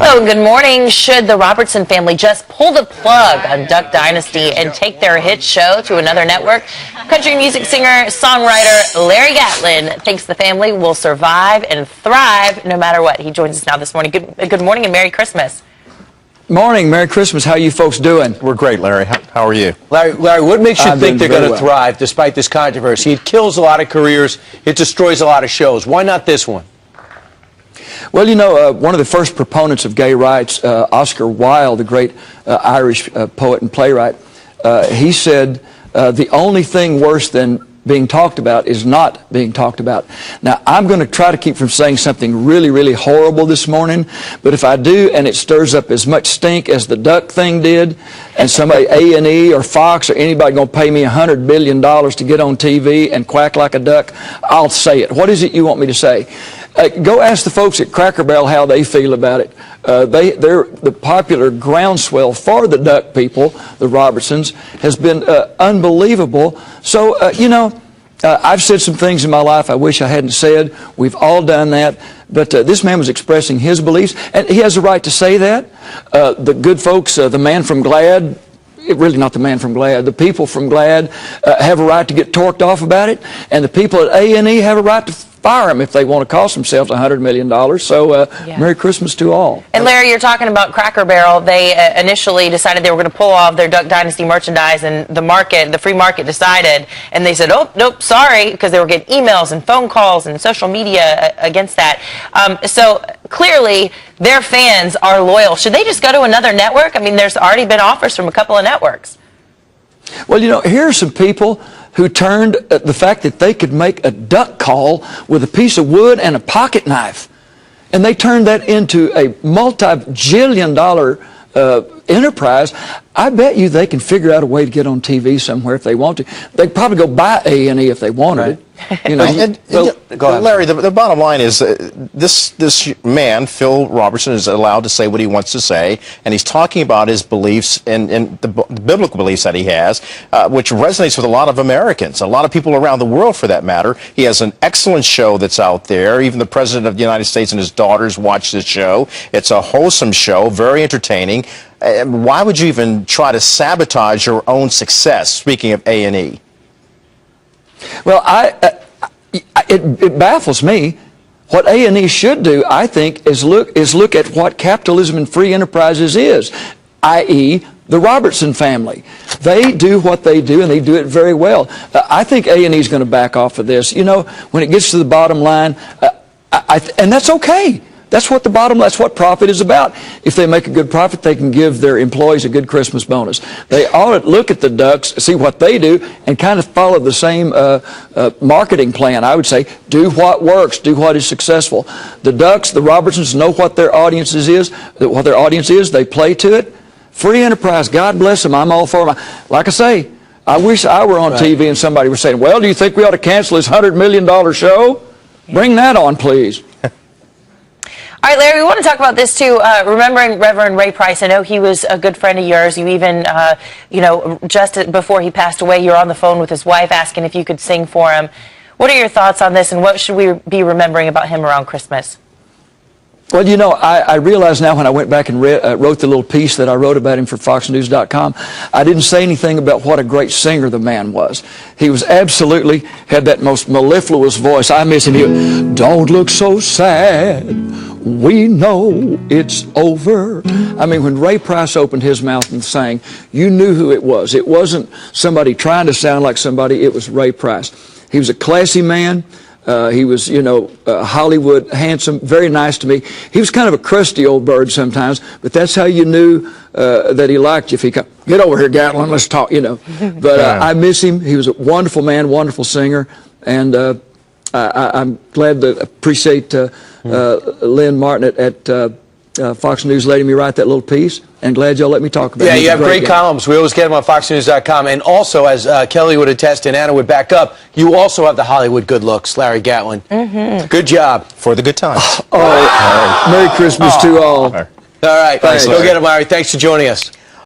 Hello, good morning. Should the Robertson family just pull the plug on Duck Dynasty and take their hit show to another network? Country music singer, songwriter Larry Gatlin thinks the family will survive and thrive no matter what. He joins us now this morning. Good morning and Merry Christmas. Morning, Merry Christmas. How are you folks doing? We're great, Larry. How are you? Larry, what makes you think they're going to thrive despite this controversy? It kills a lot of careers. It destroys a lot of shows. Why not this one? Well, you know, one of the first proponents of gay rights, Oscar Wilde, the great Irish poet and playwright, he said, the only thing worse than being talked about is not being talked about. Now, I'm going to try to keep from saying something really, really horrible this morning, but if I do and it stirs up as much stink as the duck thing did, and somebody, A&E or Fox or anybody going to pay me $100 billion to get on TV and quack like a duck, I'll say it. What is it you want me to say? Go ask the folks at Cracker Barrel how they feel about it. They're the popular groundswell for the duck people, the Robertsons, has been unbelievable. So, you know, I've said some things in my life I wish I hadn't said. We've all done that. But this man was expressing his beliefs, and he has a right to say that. The good folks, the man from GLAAD, really not the man from GLAAD, the people from GLAAD have a right to get torqued off about it, and the people at A&E have a right to fire them if they want to cost themselves $100 million. So Merry Christmas to all. And Larry, you're talking about Cracker Barrel. They initially decided they were going to pull off their Duck Dynasty merchandise, and the free market decided, and they said, oh, nope, sorry, because they were getting emails and phone calls and social media against that. So clearly their fans are loyal. Should they just go to another network? I mean, there's already been offers from a couple of networks. Well, you know, here are some people who turned the fact that they could make a duck call with a piece of wood and a pocket knife, and they turned that into a multi-jillion-dollar enterprise. I bet you they can figure out a way to get on TV somewhere if they want to. They'd probably go buy A&E if they wanted it. You know, go ahead. Larry, the bottom line is this man, Phil Robertson, is allowed to say what he wants to say, and he's talking about his beliefs and the biblical beliefs that he has, which resonates with a lot of Americans, a lot of people around the world for that matter. He has an excellent show that's out there. Even the President of the United States and his daughters watch this show. It's a wholesome show, very entertaining. Why would you even try to sabotage your own success, speaking of A&E? Well, it baffles me. What A&E should do, I think, is look at what capitalism and free enterprises is, i.e., the Robertson family. They do what they do, and they do it very well. I think A&E is going to back off of this. You know, when it gets to the bottom line, and that's okay. That's what that's what profit is about. If they make a good profit, they can give their employees a good Christmas bonus. They ought to look at the Ducks, see what they do, and kind of follow the same marketing plan. I would say, do what works, do what is successful. The Ducks, the Robertsons know what their audience is. They play to it. Free enterprise, God bless them. I'm all for them. Like I say, I wish I were on TV and somebody was saying, well, do you think we ought to cancel this $100 million show? Bring that on, please. All right, Larry, we want to talk about this, too. Remembering Reverend Ray Price, I know he was a good friend of yours. You even, you know, just before he passed away, you were on the phone with his wife asking if you could sing for him. What are your thoughts on this, and what should we be remembering about him around Christmas? Well, you know, I realize now when I went back and wrote the little piece that I wrote about him for FoxNews.com, I didn't say anything about what a great singer the man was. He was absolutely, had that most mellifluous voice. I miss him. He, don't look so sad. We know it's over. I mean, when Ray Price opened his mouth and sang, you knew who it was. It wasn't somebody trying to sound like somebody. It was Ray Price. He was a classy man. He was, you know, Hollywood, handsome, very nice to me. He was kind of a crusty old bird sometimes, but that's how you knew that he liked you. If he come, get over here, Gatlin, let's talk, you know. But I miss him. He was a wonderful man, wonderful singer, and I'm glad to appreciate Lynn Martin at Fox News letting me write that little piece, and glad y'all let me talk about it. Yeah, you have great columns. We always get them on FoxNews.com. And also, as Kelly would attest and Anna would back up, you also have the Hollywood good looks, Larry Gatlin. Good job. For the good times. Merry Christmas to all. All right. Go get him, Larry. Thanks for joining us.